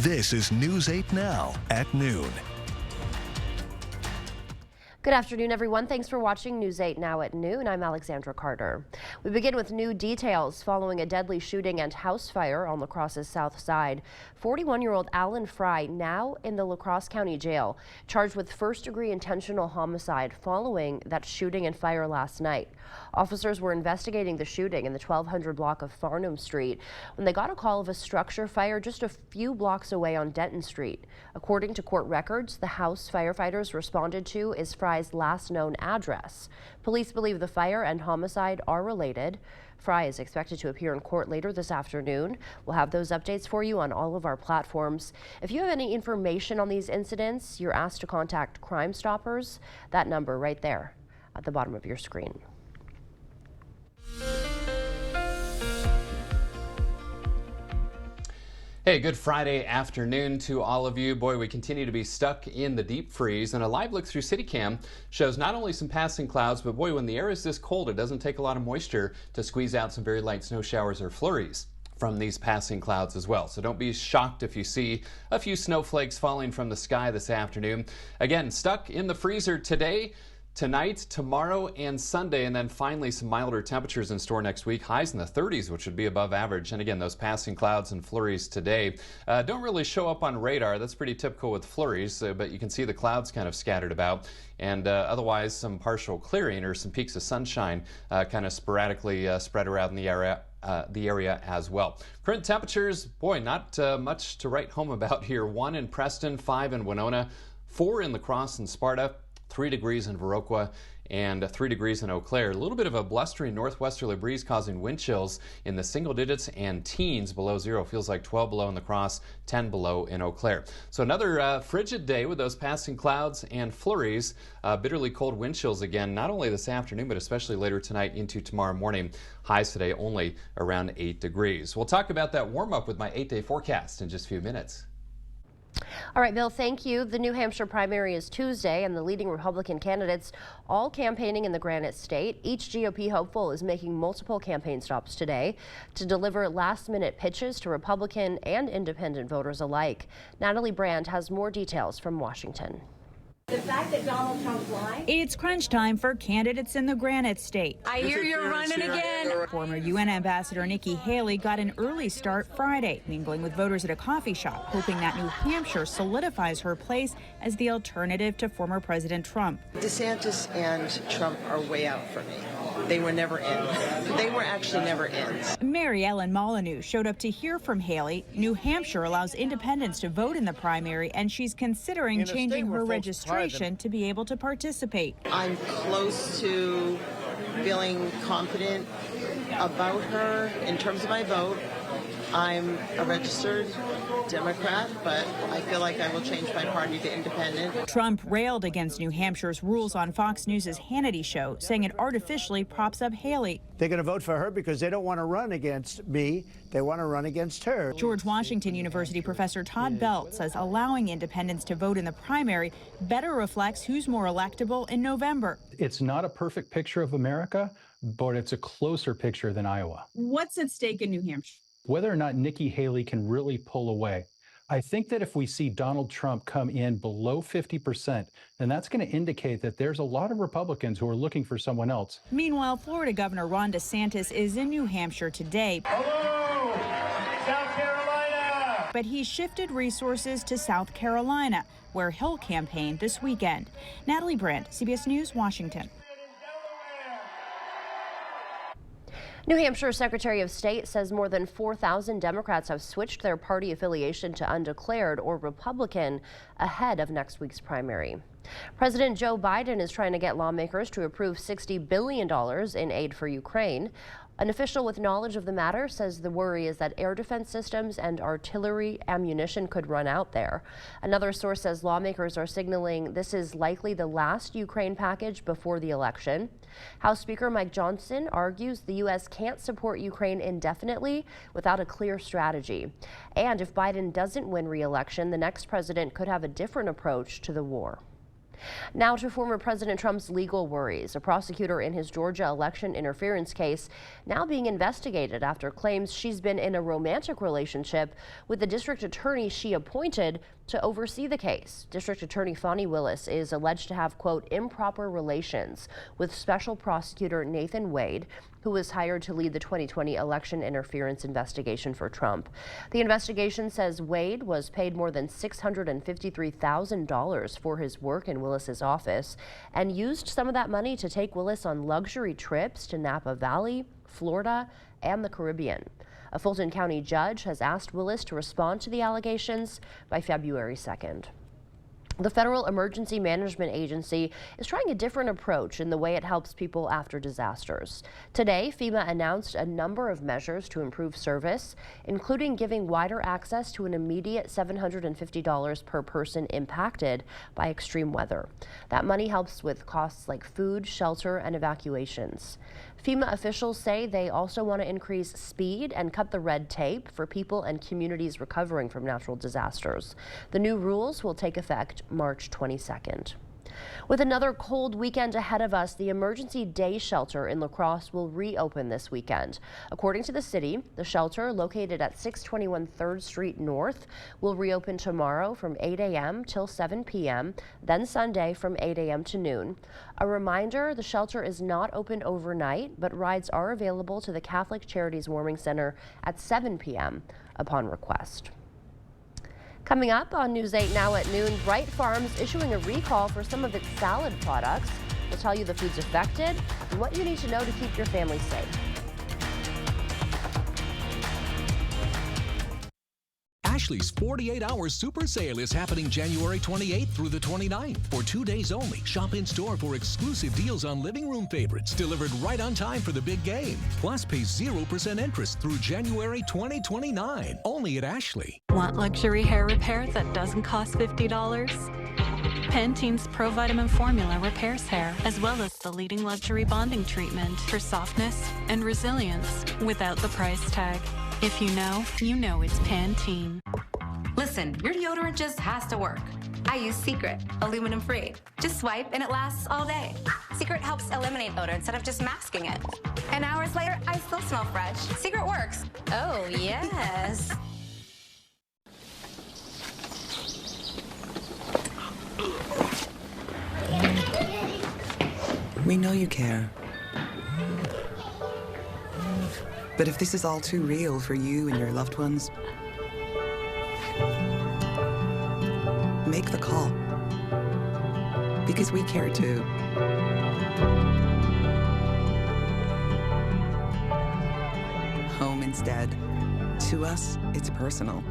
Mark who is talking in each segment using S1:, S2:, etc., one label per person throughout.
S1: This is News 8 Now at noon.
S2: Good afternoon, everyone. Thanks for watching News 8 Now at noon. I'm Alexandra Carter. We begin with new details following a deadly shooting and house fire on La Crosse's south side. 41-year-old Alan Fry now in the La Crosse County Jail, charged with first-degree intentional homicide following that shooting and fire last night. Officers were investigating the shooting in the 1200 block of Farnham Street when they got a call of a structure fire just a few blocks away on Denton Street. According to court records, the house firefighters responded to is Fry's last known address. Police believe the fire and homicide are related. Fry is expected to appear in court later this afternoon. We'll have those updates for you on all of our platforms. If you have any information on these incidents, you're asked to contact Crime Stoppers. That number right there at the bottom of your screen.
S3: Hey, good Friday afternoon to all of you. Boy, we continue to be stuck in the deep freeze, and a live look through CityCam shows not only some passing clouds, but boy, when the air is this cold, it doesn't take a lot of moisture to squeeze out some very light snow showers or flurries from these passing clouds as well. So don't be shocked if you see a few snowflakes falling from the sky this afternoon. Again, stuck in the freezer today, tonight, tomorrow, and Sunday, and then finally some milder temperatures in store next week. Highs in the 30s, which would be above average. And again, those passing clouds and flurries today don't really show up on radar. That's pretty typical with flurries, but you can see the clouds kind of scattered about. And otherwise, some partial clearing or some peaks of sunshine kind of sporadically spread around the area as well. Current temperatures, boy, not much to write home about here. 1 in Preston, 5 in Winona, 4 in La Crosse and Sparta, 3 degrees in Viroqua, and 3 degrees in Eau Claire. A little bit of a blustering northwesterly breeze causing wind chills in the single digits and teens below zero. Feels like 12 below in La Crosse, 10 below in Eau Claire. So another frigid day with those passing clouds and flurries. Bitterly cold wind chills again, not only this afternoon, but especially later tonight into tomorrow morning. Highs today only around 8 degrees. We'll talk about that warm up with my 8-day forecast in just a few minutes.
S2: All right, Bill, thank you. The New Hampshire primary is Tuesday, and the leading Republican candidates all campaigning in the Granite State. Each GOP hopeful is making multiple campaign stops today to deliver last-minute pitches to Republican and independent voters alike. Natalie Brand has more details from Washington.
S4: The fact that Donald Trump's lying.
S5: It's crunch time for candidates in the Granite State.
S4: I hear you're running again.
S5: Former UN Ambassador Nikki Haley got an early start Friday, mingling with voters at a coffee shop, hoping that New Hampshire solidifies her place as the alternative to former President Trump.
S6: DeSantis and Trump are way out for me. They were never in. They were actually never in.
S5: Mary Ellen Molyneux showed up to hear from Haley. New Hampshire allows independents to vote in the primary, and she's considering changing her registration to be able to participate.
S6: I'm close to feeling confident about her in terms of my vote. I'm a registered Democrat, but I feel like I will change my party to independent.
S5: Trump railed against New Hampshire's rules on Fox News' Hannity show, saying it artificially props up Haley.
S7: They're going to vote for her because they don't want to run against me. They want to run against her.
S5: George Washington University professor Todd Belt says allowing independents to vote in the primary better reflects who's more electable in November.
S8: It's not a perfect picture of America, but it's a closer picture than Iowa.
S5: What's at stake in New Hampshire?
S8: Whether or not Nikki Haley can really pull away. I think that if we see Donald Trump come in below 50%, then that's going to indicate that there's a lot of Republicans who are looking for someone else.
S5: Meanwhile, Florida Governor Ron DeSantis is in New Hampshire today.
S9: Hello, South Carolina!
S5: But he shifted resources to South Carolina, where he'll campaign this weekend. Natalie Brandt, CBS News, Washington.
S2: New Hampshire Secretary of State says more than 4,000 Democrats have switched their party affiliation to undeclared or Republican ahead of next week's primary. President Joe Biden is trying to get lawmakers to approve $60 billion in aid for Ukraine. An official with knowledge of the matter says the worry is that air defense systems and artillery ammunition could run out there. Another source says lawmakers are signaling this is likely the last Ukraine package before the election. House Speaker Mike Johnson argues the U.S. can't support Ukraine indefinitely without a clear strategy. And if Biden doesn't win re-election, the next president could have a different approach to the war. Now to former President Trump's legal worries. A prosecutor in his Georgia election interference case now being investigated after claims she's been in a romantic relationship with the district attorney she appointed to oversee the case. District Attorney Fani Willis is alleged to have, quote, improper relations with Special Prosecutor Nathan Wade, who was hired to lead the 2020 election interference investigation for Trump. The investigation says Wade was paid more than $653,000 for his work in Willis's office and used some of that money to take Willis on luxury trips to Napa Valley, Florida, and the Caribbean. A Fulton County judge has asked Willis to respond to the allegations by February 2nd. The Federal Emergency Management Agency is trying a different approach in the way it helps people after disasters. Today, FEMA announced a number of measures to improve service, including giving wider access to an immediate $750 per person impacted by extreme weather. That money helps with costs like food, shelter, and evacuations. FEMA officials say they also want to increase speed and cut the red tape for people and communities recovering from natural disasters. The new rules will take effect March 22nd. With another cold weekend ahead of us, the emergency day shelter in La Crosse will reopen this weekend. According to the city, the shelter, located at 621 3rd Street North, will reopen tomorrow from 8 a.m. till 7 p.m., then Sunday from 8 a.m. to noon. A reminder, the shelter is not open overnight, but rides are available to the Catholic Charities Warming Center at 7 p.m. upon request. Coming up on News 8 Now at noon, Bright Farms issuing a recall for some of its salad products. We'll tell you the foods affected and what you need to know to keep your family safe.
S10: Ashley's 48-hour super sale is happening January 28th through the 29th. For 2 days only, shop in store for exclusive deals on living room favorites delivered right on time for the big game. Plus, pay 0% interest through January 2029. Only at Ashley.
S11: Want luxury hair repair that doesn't cost $50? Pantene's Pro Vitamin Formula repairs hair, as well as the leading luxury bonding treatment for softness and resilience without the price tag. If you know it's Pantene.
S12: Listen, your deodorant just has to work. I use Secret, aluminum free. Just swipe and it lasts all day. Secret helps eliminate odor instead of just masking it. And hours later, I still smell fresh. Secret works. Oh, yes.
S13: We know you care. But if this is all too real for you and your loved ones, make the call. Because we care too. Home instead. To us, it's personal.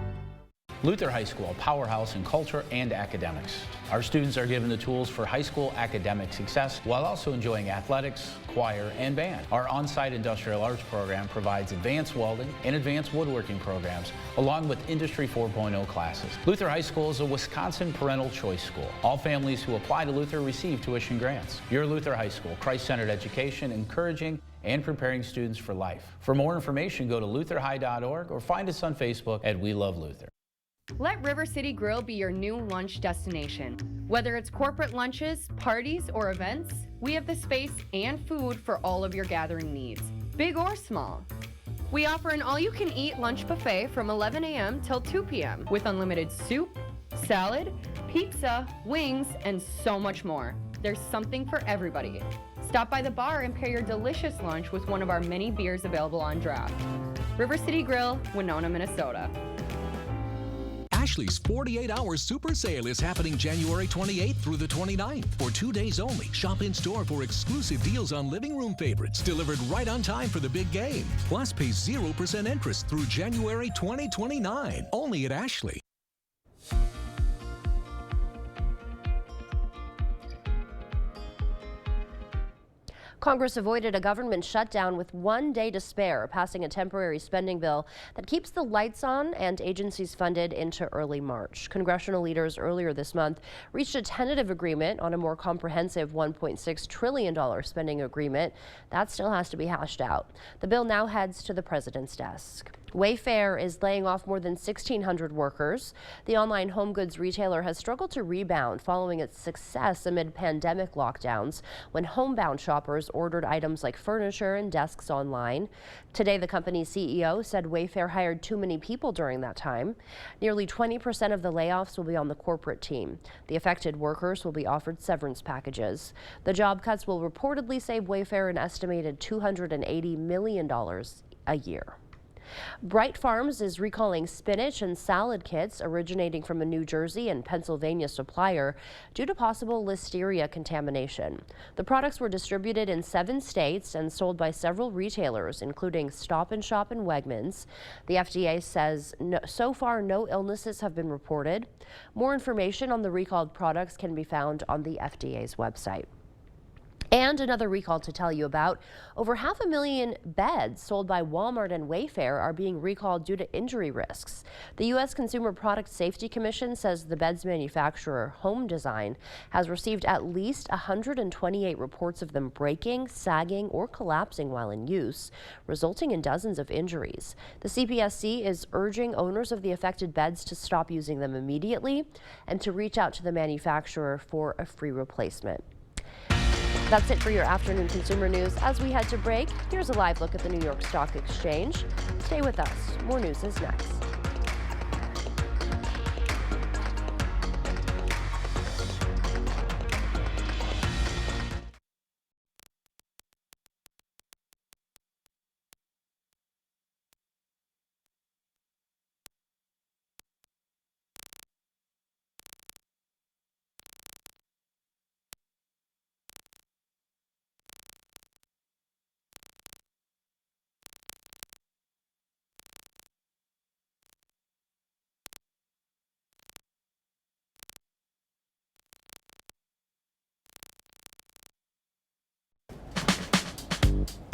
S14: Luther High School, a powerhouse in culture and academics. Our students are given the tools for high school academic success while also enjoying athletics, choir, and band. Our on-site industrial arts program provides advanced welding and advanced woodworking programs, along with Industry 4.0 classes. Luther High School is a Wisconsin parental choice school. All families who apply to Luther receive tuition grants. Your Luther High School, Christ-centered education, encouraging and preparing students for life. For more information, go to lutherhigh.org or find us on Facebook at We Love Luther.
S15: Let River City Grill be your new lunch destination. Whether it's corporate lunches, parties, or events, we have the space and food for all of your gathering needs, big or small. We offer an all-you-can-eat lunch buffet from 11 a.m. till 2 p.m. with unlimited soup, salad, pizza, wings, and so much more. There's something for everybody. Stop by the bar and pair your delicious lunch with one of our many beers available on draft. River City Grill, Winona, Minnesota.
S10: Ashley's 48-hour super sale is happening January 28th through the 29th. For 2 days only, shop in store for exclusive deals on living room favorites delivered right on time for the big game. Plus, pay 0% interest through January 2029. Only at Ashley.
S2: Congress avoided a government shutdown with 1 day to spare, passing a temporary spending bill that keeps the lights on and agencies funded into early March. Congressional leaders earlier this month reached a tentative agreement on a more comprehensive $1.6 trillion spending agreement. That still has to be hashed out. The bill now heads to the president's desk. Wayfair is laying off more than 1,600 workers. The online home goods retailer has struggled to rebound following its success amid pandemic lockdowns when homebound shoppers ordered items like furniture and desks online. Today, the company's CEO said Wayfair hired too many people during that time. Nearly 20% of the layoffs will be on the corporate team. The affected workers will be offered severance packages. The job cuts will reportedly save Wayfair an estimated $280 million a year. Bright Farms is recalling spinach and salad kits originating from a New Jersey and Pennsylvania supplier due to possible listeria contamination. The products were distributed in 7 states and sold by several retailers, including Stop & Shop and Wegmans. The FDA says so far no illnesses have been reported. More information on the recalled products can be found on the FDA's website. And another recall to tell you about. Over 500,000 beds sold by Walmart and Wayfair are being recalled due to injury risks. The U.S. Consumer Product Safety Commission says the bed's manufacturer, Home Design, has received at least 128 reports of them breaking, sagging, or collapsing while in use, resulting in dozens of injuries. The CPSC is urging owners of the affected beds to stop using them immediately and to reach out to the manufacturer for a free replacement. That's it for your afternoon consumer news. As we head to break, here's a live look at the New York Stock Exchange. Stay with us. More news is next.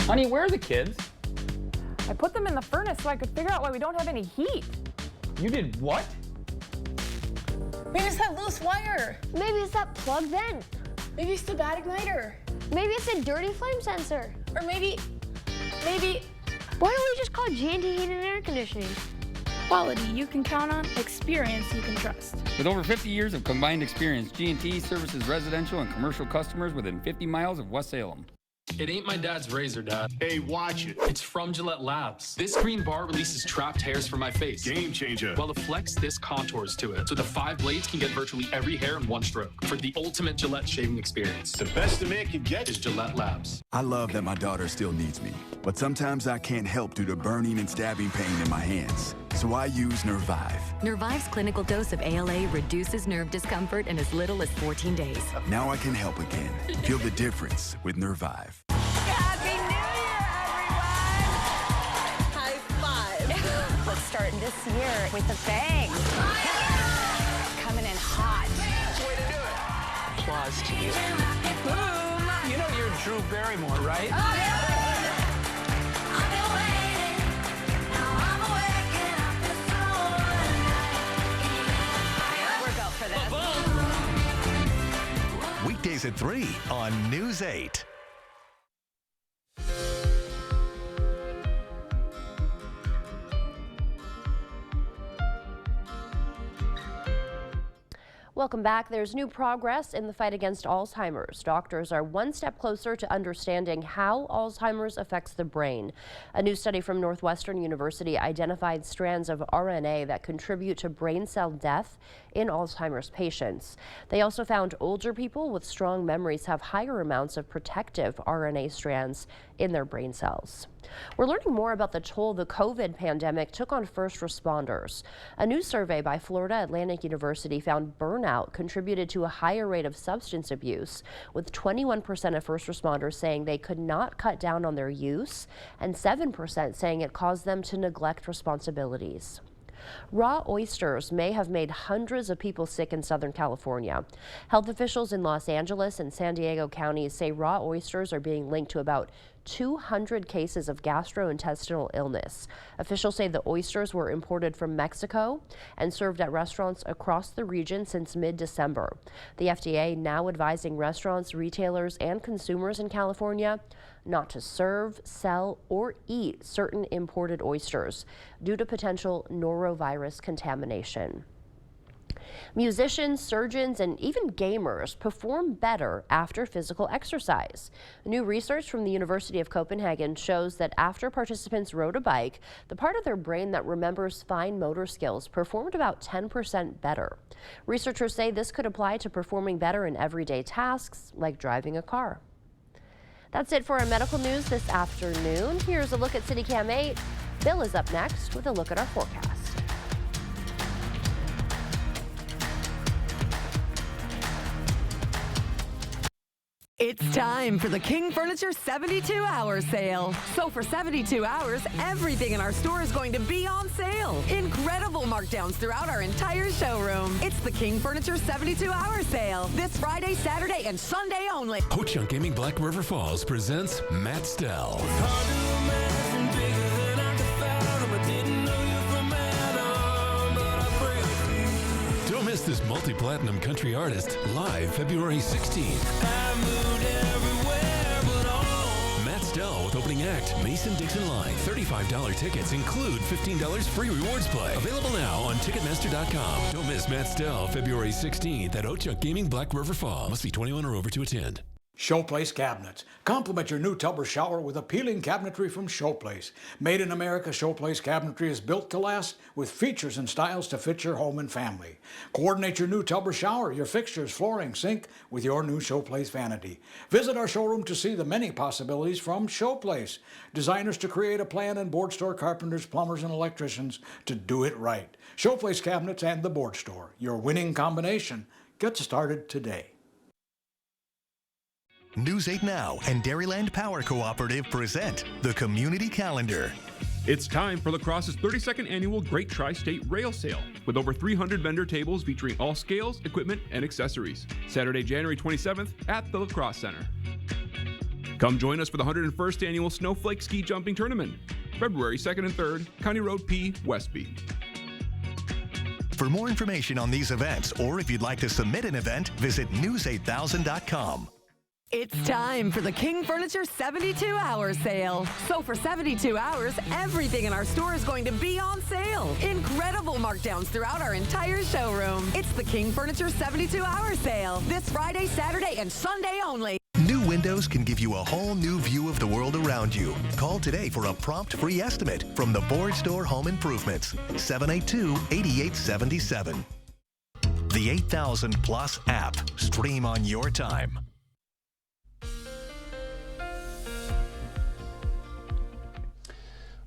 S16: Honey, where are the kids?
S17: I put them in the furnace so I could figure out why we don't have any heat.
S16: You did what?
S17: Maybe it's that loose wire.
S18: Maybe it's that plug vent.
S17: Maybe it's the bad igniter.
S18: Maybe it's a dirty flame sensor.
S17: Or maybe...
S18: Why don't we just call G&T Heating and Air Conditioning?
S17: Quality you can count on, experience you can trust.
S19: With over 50 years of combined experience, G&T services residential and commercial customers within 50 miles of West Salem.
S20: It ain't my dad's razor, Dad.
S9: Hey, watch it.
S20: It's from Gillette Labs. This green bar releases trapped hairs from my face.
S9: Game changer.
S20: While the Flex, this contours to it. So the 5 blades can get virtually every hair in one stroke. For the ultimate Gillette shaving experience.
S9: The best a man can get
S20: is Gillette Labs.
S21: I love that my daughter still needs me, but sometimes I can't help due to burning and stabbing pain in my hands. So I use Nervive.
S22: Nervive's clinical dose of ALA reduces nerve discomfort in as little as 14 days.
S21: Now I can help again. Feel the difference with Nervive.
S23: Happy New Year, everyone!
S6: High five.
S23: Let's start this year with a bang. Coming in hot.
S16: Way to do it. Applause to you. Boom! You know you're Drew Barrymore, right?
S23: Oh, yeah.
S1: Weekdays at 3 on News 8.
S2: Welcome back. There's new progress in the fight against Alzheimer's. Doctors are one step closer to understanding how Alzheimer's affects the brain. A new study from Northwestern University identified strands of RNA that contribute to brain cell death in Alzheimer's patients. They also found older people with strong memories have higher amounts of protective RNA strands in their brain cells. We're learning more about the toll the COVID pandemic took on first responders. A new survey by Florida Atlantic University found burnout contributed to a higher rate of substance abuse, with 21% of first responders saying they could not cut down on their use and 7% saying it caused them to neglect responsibilities. Raw oysters may have made hundreds of people sick in Southern California. Health officials in Los Angeles and San Diego counties say raw oysters are being linked to about 200 cases of gastrointestinal illness. Officials say the oysters were imported from Mexico and served at restaurants across the region since mid-December. The FDA now advising restaurants, retailers, and consumers in California not to serve, sell, or eat certain imported oysters due to potential norovirus contamination. Musicians, surgeons, and even gamers perform better after physical exercise. New research from the University of Copenhagen shows that after participants rode a bike, the part of their brain that remembers fine motor skills performed about 10% better. Researchers say this could apply to performing better in everyday tasks like driving a car. That's it for our medical news this afternoon. Here's a look at CityCam 8. Bill is up next with a look at our forecast.
S3: It's time for the King Furniture 72-hour sale. So for 72 hours, everything in our store is going to be on sale. Incredible markdowns throughout our entire showroom. It's the King Furniture 72-hour sale. This Friday, Saturday, and Sunday only.
S4: Ho-Chunk Gaming Black River Falls presents Matt Stell. Don't miss this multi-platinum country artist live February 16th. Matt Stell with opening act Mason-Dixon Line. $35 tickets include $15 free rewards play. Available now on Ticketmaster.com. Don't miss Matt Stell February 16th at Ho-Chunk Gaming Black River Falls. Must be 21 or over to attend.
S7: Showplace Cabinets. Complement your new tub or shower with appealing cabinetry from Showplace. Made in America, Showplace Cabinetry is built to last with features and styles to fit your home and family. Coordinate your new tub or shower, your fixtures, flooring, sink with your new Showplace vanity. Visit our showroom to see the many possibilities from Showplace. Designers to create a plan and board store carpenters, plumbers, and electricians to do it right. Showplace Cabinets and the Board Store. Your winning combination. Get started today.
S1: News 8 Now and Dairyland Power Cooperative present the Community Calendar.
S24: It's time for La Crosse's 32nd annual Great Tri-State Rail Sale, with over 300 vendor tables featuring all scales, equipment, and accessories. Saturday, January 27th at the La Crosse Center. Come join us for the 101st annual Snowflake Ski Jumping Tournament, February 2nd and 3rd, County Road P, Westby.
S1: For more information on these events, or if you'd like to submit an event, visit news8000.com.
S3: It's time for the King Furniture 72-hour sale. So for 72 hours, everything in our store is going to be on sale. Incredible markdowns throughout our entire showroom. It's the King Furniture 72-hour sale. This Friday, Saturday, and Sunday only.
S1: New windows can give you a whole new view of the world around you. Call today for a prompt free estimate from the Board Store Home Improvements. 782-8877. The 8000 Plus app. Stream on your time.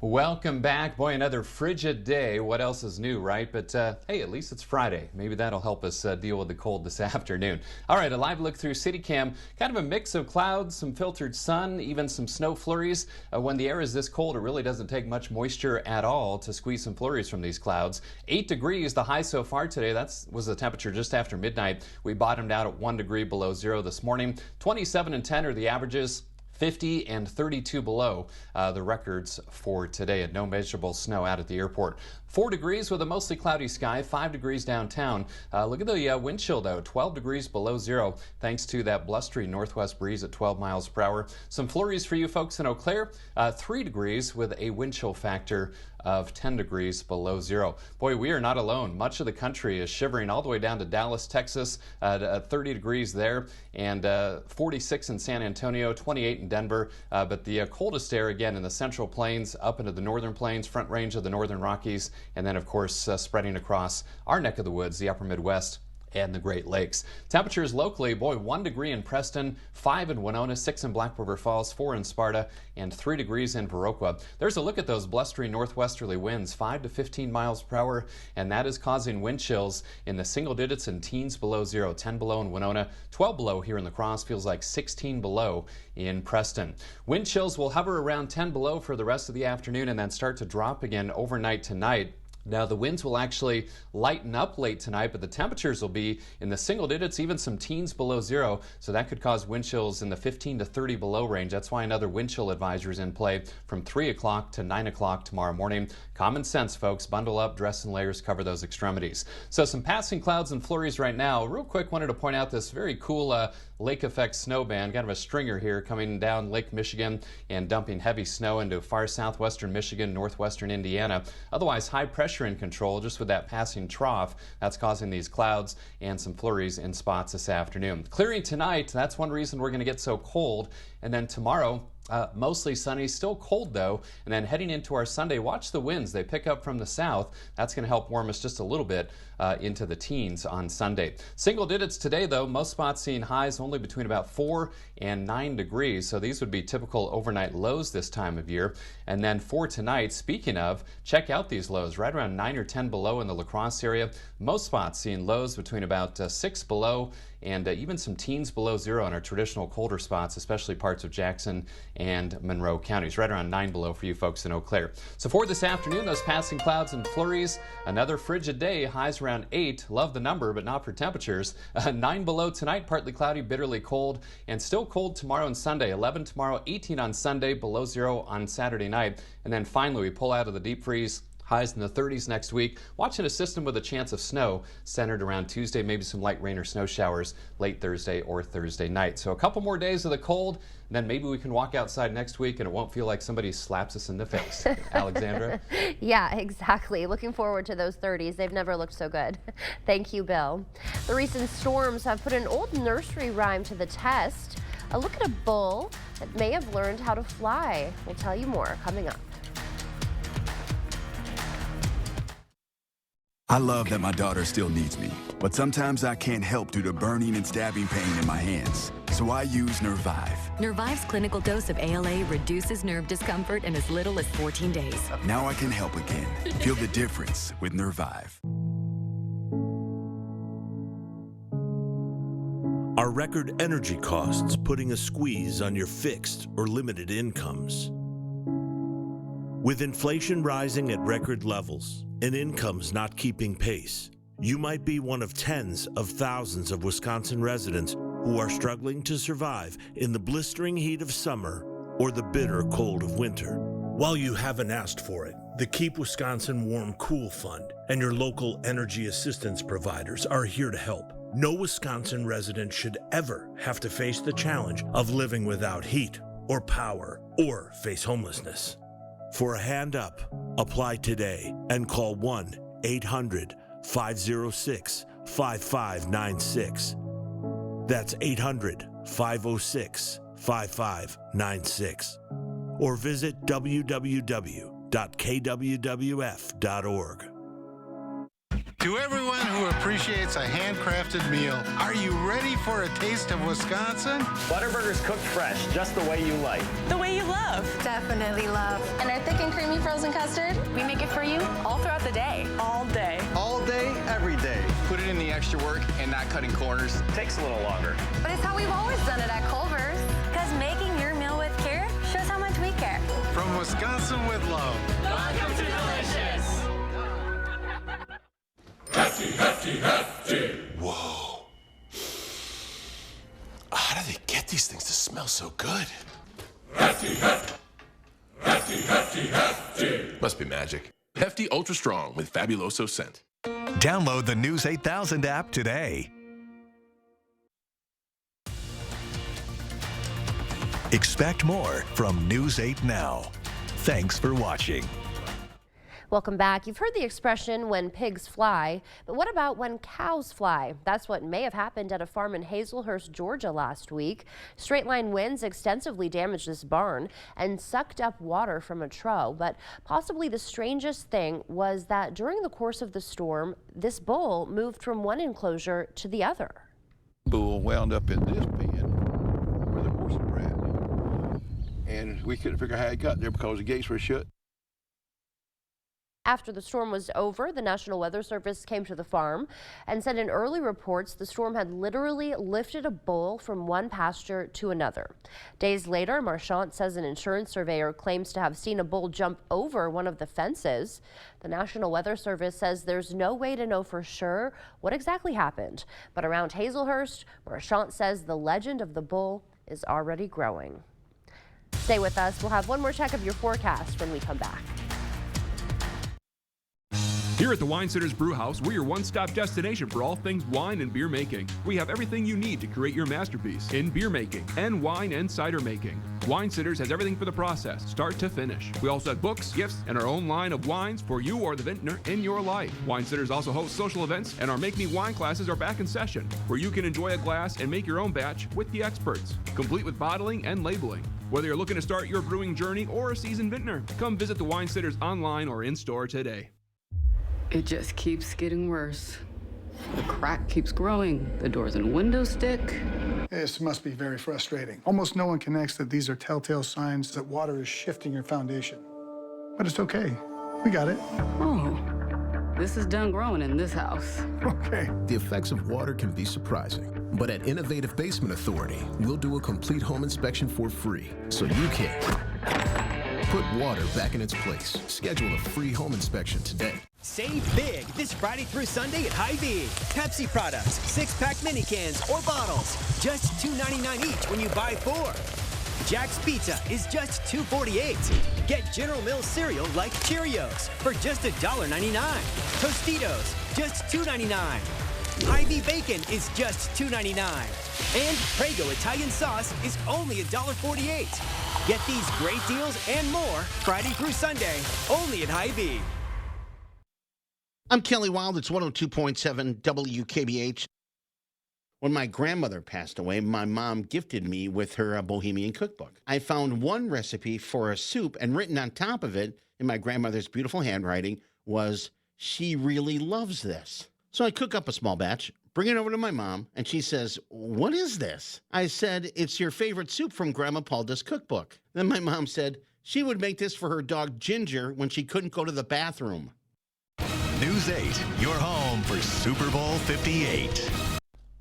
S25: Welcome back. Boy, another frigid day. What else is new, right? But hey, at least it's Friday. Maybe that'll help us deal with the cold this afternoon. All right, a live look through CityCam. Kind of a mix of clouds, some filtered sun, even some snow flurries. When the air is this cold, it really doesn't take much moisture at all to squeeze some flurries from these clouds. 8 degrees, the high so far today. That was the temperature just after midnight. We bottomed out at 1 degree below zero this morning. 27 and 10 are the averages. 50 and 32 below the records for today, and no measurable snow out at the airport. 4 degrees with a mostly cloudy sky, 5 degrees downtown. Look at the wind chill though, 12 degrees below zero, thanks to that blustery northwest breeze at 12 miles per hour. Some flurries for you folks in Eau Claire, 3 degrees with a wind chill factor of 10 degrees below zero. Boy, we are not alone. Much of the country is shivering all the way down to Dallas, Texas, 30 degrees there, and 46 in San Antonio, 28 in Denver. But the coldest air again in the Central Plains, up into the Northern Plains, Front Range of the Northern Rockies, and then of course spreading across our neck of the woods, the upper Midwest and the Great Lakes. Temperatures locally, boy, 1 degree in Preston, 5 in Winona, 6 in Black River Falls, 4 in Sparta, and 3 degrees in Viroqua. There's a look at those blustery northwesterly winds, 5 to 15 miles per hour, and that is causing wind chills in the single digits and teens below zero, 10 below in Winona, 12 below here in La Crosse, feels like 16 below in Preston. Wind chills will hover around 10 below for the rest of the afternoon and then start to drop again overnight tonight. Now, the winds will actually lighten up late tonight, but the temperatures will be in the single digits, even some teens below zero. So that could cause wind chills in the 15 to 30 below range. That's why another wind chill advisory is in play from 3 o'clock to 9 o'clock tomorrow morning. Common sense, folks. Bundle up, dress in layers, cover those extremities. So some passing clouds and flurries right now. Real quick, wanted to point out this very cool lake effect snow band, kind of a stringer here coming down Lake Michigan and dumping heavy snow into far southwestern Michigan, northwestern Indiana. Otherwise, high pressure in control just with that passing trough. That's causing these clouds and some flurries in spots this afternoon. Clearing tonight, that's one reason we're going to get so cold. And then tomorrow, mostly sunny, still cold though. And then heading into our Sunday, watch the winds. They pick up from the south. That's going to help warm us just a little bit into the teens on Sunday. Single digits today though, most spots seeing highs only between about 4 and 9 degrees. So these would be typical overnight lows this time of year. And then for tonight, speaking of, check out these lows right around 9 or 10 below in the La Crosse area. Most spots seeing lows between about 6 below and even some teens below zero in our traditional colder spots, especially parts of Jackson and Monroe counties, right around 9 below for you folks in Eau Claire. So for this afternoon, those passing clouds and flurries, another frigid day, highs around 8. Love the number, but not for temperatures. 9 below tonight, partly cloudy, bitterly cold, and still cold tomorrow and Sunday. 11 tomorrow, 18 on Sunday, below zero on Saturday night. And then finally, we pull out of the deep freeze. Highs in the 30s next week. Watching a system with a chance of snow centered around Tuesday, maybe some light rain or snow showers late Thursday or Thursday night. So a couple more days of the cold, and then maybe we can walk outside next week and it won't feel like somebody slaps us in the face. Alexandra?
S2: Yeah, exactly. Looking forward to those 30s. They've never looked so good. Thank you, Bill. The recent storms have put an old nursery rhyme to the test. A look at a bull that may have learned how to fly. We'll tell you more coming up.
S21: I love that my daughter still needs me, but sometimes I can't help due to burning and stabbing pain in my hands. So I use Nervive.
S22: Nervive's clinical dose of ALA reduces nerve discomfort in as little as 14 days.
S21: Now I can help again. Feel the difference with Nervive.
S5: Are record energy costs putting a squeeze on your fixed or limited incomes? With inflation rising at record levels and incomes not keeping pace, you might be one of tens of thousands of Wisconsin residents who are struggling to survive in the blistering heat of summer or the bitter cold of winter. While you haven't asked for it, the Keep Wisconsin Warm Cool Fund and your local energy assistance providers are here to help. No Wisconsin resident should ever have to face the challenge of living without heat or power or face homelessness. For a hand up, apply today and call 1-800-506-5596. That's 800-506-5596. Or visit www.kwwf.org.
S9: To everyone who appreciates a handcrafted meal, are you ready for a taste of Wisconsin?
S8: Butterburger's cooked fresh, just the way you like.
S11: The way you love.
S12: Definitely love.
S11: And our thick and creamy frozen custard, we make it for you all throughout the day. All day.
S9: All day, every day.
S13: Put it in the extra work and not cutting corners.
S8: Takes a little longer.
S12: But it's how we've always done it at Culver's. Because making your meal with care shows how much we care.
S9: From Wisconsin with love.
S11: Welcome to Delicious.
S26: Hefty, hefty, hefty. Whoa. How do they get these things to smell so good? Hefty, hefty. Hefty, hefty, hefty. Must be magic. Hefty Ultra Strong with Fabuloso Scent.
S1: Download the News 8000 app today. Expect more from News 8 Now. Thanks for watching.
S2: Welcome back. You've heard the expression when pigs fly, but what about when cows fly? That's what may have happened at a farm in Hazelhurst, Georgia last week. Straight line winds extensively damaged this barn and sucked up water from a trough, but possibly the strangest thing was that during the course of the storm, this bull moved from one enclosure to the other.
S27: Bull wound up in this pen where the horses were at, and we couldn't figure out how he got there because the gates were shut.
S2: After the storm was over, the National Weather Service came to the farm and said in early reports the storm had literally lifted a bull from one pasture to another. Days later, Marchant says an insurance surveyor claims to have seen a bull jump over one of the fences. The National Weather Service says there's no way to know for sure what exactly happened. But around Hazelhurst, Marchant says the legend of the bull is already growing. Stay with us. We'll have one more check of your forecast when we come back.
S24: Here at the Wine Sitters Brew House, we're your one-stop destination for all things wine and beer making. We have everything you need to create your masterpiece in beer making and wine and cider making. Wine Sitters has everything for the process, start to finish. We also have books, gifts, and our own line of wines for you or the vintner in your life. Wine Sitters also hosts social events, and our Make Me Wine classes are back in session, where you can enjoy a glass and make your own batch with the experts, complete with bottling and labeling. Whether you're looking to start your brewing journey or a seasoned vintner, come visit the Wine Sitters online or in-store today.
S10: It just keeps getting worse. The crack keeps growing. The doors and windows stick.
S14: This must be very frustrating. Almost no one connects that these are telltale signs that water is shifting your foundation. But it's okay. We got it.
S10: Oh, this is done growing in this house.
S14: Okay.
S15: The effects of water can be surprising. But at Innovative Basement Authority, we'll do a complete home inspection for free, so you can put water back in its place. Schedule a free home inspection today.
S17: Save big this Friday through Sunday at Hy-Vee. Pepsi products, 6-pack mini cans or bottles, just $2.99 each when you buy 4. Jack's Pizza is just $2.48. Get General Mills cereal like Cheerios for just $1.99. Tostitos, just $2.99. Hy-Vee bacon is just $2.99. And Prego Italian sauce is only $1.48. Get these great deals and more Friday through Sunday, only at Hy-Vee.
S18: I'm Kelly Wild. It's 102.7 WKBH. When my grandmother passed away, my mom gifted me with her Bohemian cookbook. I found one recipe for a soup, and written on top of it, in my grandmother's beautiful handwriting, was, "She really loves this." So I cook up a small batch, bring it over to my mom, and she says, "What is this?" I said, "It's your favorite soup from Grandma Paulda's cookbook." Then my mom said she would make this for her dog Ginger when she couldn't go to the bathroom.
S1: News 8, your home for Super Bowl 58.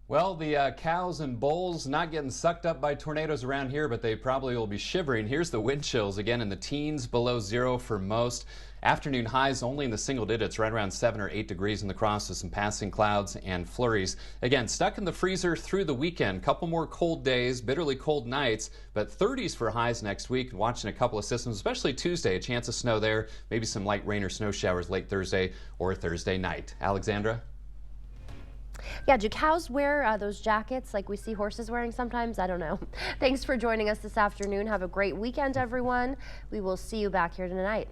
S25: Well, the cows and bulls not getting sucked up by tornadoes around here, but they probably will be shivering. Here's the wind chills again in the teens, below 0 for most. Afternoon highs only in the single digits, right around 7 or 8 degrees in the cross with some passing clouds and flurries. Again, stuck in the freezer through the weekend. Couple more cold days, bitterly cold nights, but 30s for highs next week. Watching a couple of systems, especially Tuesday, a chance of snow there. Maybe some light rain or snow showers late Thursday or Thursday night. Alexandra?
S2: Yeah, do cows wear those jackets like we see horses wearing sometimes? I don't know. Thanks for joining us this afternoon. Have a great weekend, everyone. We will see you back here tonight.